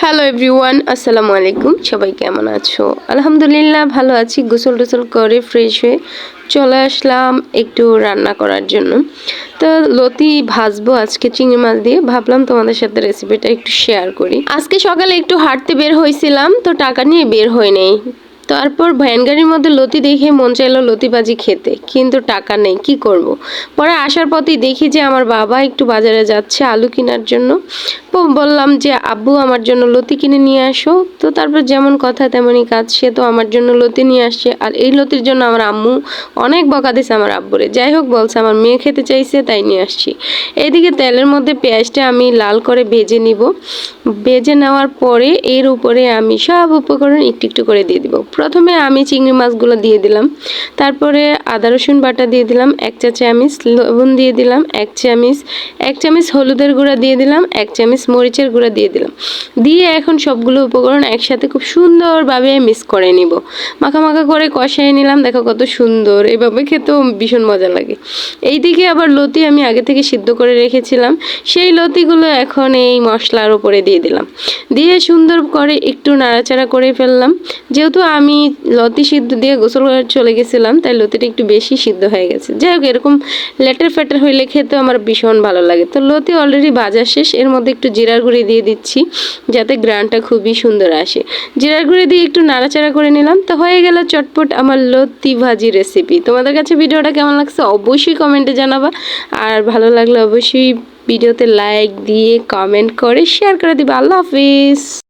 Hello everyone, আসসালামু আলাইকুম। সবাই কেমন আছো? আলহামদুলিল্লাহ ভালো আছি। গোসল টোসল করে ফ্রেশ হয়ে চলে আসলাম একটু রান্না করার জন্য। তো লতি ভাজবো আজকে চিংড়ি মাছ দিয়ে। ভাবলাম তোমাদের সাথে রেসিপিটা একটু শেয়ার করি। আজকে সকালে একটু হাঁটতে বের হয়েছিলাম, তো টাকা নিয়ে বের হই নাই। তারপর ভ্যান গাড়ির মধ্যে লতি দেখে মন চাইলো লতি ভাজি খেতে, কিন্তু টাকা নেই, কি করব। পরে আসার পথেই দেখি যে আমার বাবা একটু বাজারে যাচ্ছে আলু কেনার জন্য। তো বললাম যে আব্বু আমার জন্য লতি কিনে নিয়ে আসো। তো তারপর যেমন কথা তেমনই কাজ, সে তো আমার জন্য লতি নিয়ে আসছে। আর এই লতির জন্য আমার আম্মু অনেক বকা দিছে আমার আব্বুরে। যাই হোক, বলছে আমার মেয়ে খেতে চাইছে তাই নিয়ে আসছি। এইদিকে তেলের মধ্যে পেঁয়াজটা আমি লাল করে ভেজে নিব। ভেজে নেওয়ার পরে এর উপরে আমি সব উপকরণ একটু একটু করে দিয়ে দিব। প্রথমে আমি চিংড়ি মাছগুলো দিয়ে দিলাম, তারপরে আদা রসুন বাটা দিয়ে দিলাম, 1 চা চামচ লবণ দিয়ে দিলাম, 1 চামচ হলুদের গুঁড়া দিয়ে দিলাম, 1 চামচ মরিচের গুঁড়া দিয়ে দিলাম। দিয়ে এখন সবগুলো উপকরণ একসাথে খুব সুন্দরভাবে মিক্স করে নিব। মাখা মাখা করে কষাই নিলাম। দেখো কত সুন্দর, এভাবে খেতেও ভীষণ মজা লাগে। এইদিকে আবার লতি আমি আগে থেকে সিদ্ধ করে রেখেছিলাম, সেই লতিগুলো এখন এই মশলার উপরে দিয়ে দিলাম। দিয়ে সুন্দর করে একটু নাড়াচাড়া করে ফেললাম। যেহেতু আমি লতি সিদ্ধ দিয়ে গোসল করে চলে গেছিলাম, তাই লতিটা একটু বেশি সিদ্ধ হয়ে গেছে। যাই হোক, এরকম লেটের ফেটের হইলে খেতে আমার ভীষণ ভালো লাগে। তো লতি অলরেডি ভাজা শেষ, এর মধ্যে একটু জিরার গুঁড়ি দিয়ে দিচ্ছি যাতে গ্রানটা খুবই সুন্দর আসে। জিরার গুঁড়ি দিয়ে একটু নাড়াচাড়া করে নিলাম। তো হয়ে গেল চটপট আমার লতি ভাজি রেসিপি। তোমাদের কাছে ভিডিওটা কেমন লাগছে অবশ্যই কমেন্টে জানাবা, আর ভালো লাগলে অবশ্যই ভিডিওতে লাইক দিয়ে কমেন্ট করে শেয়ার করে দিবা। আল্লাহ হাফিজ।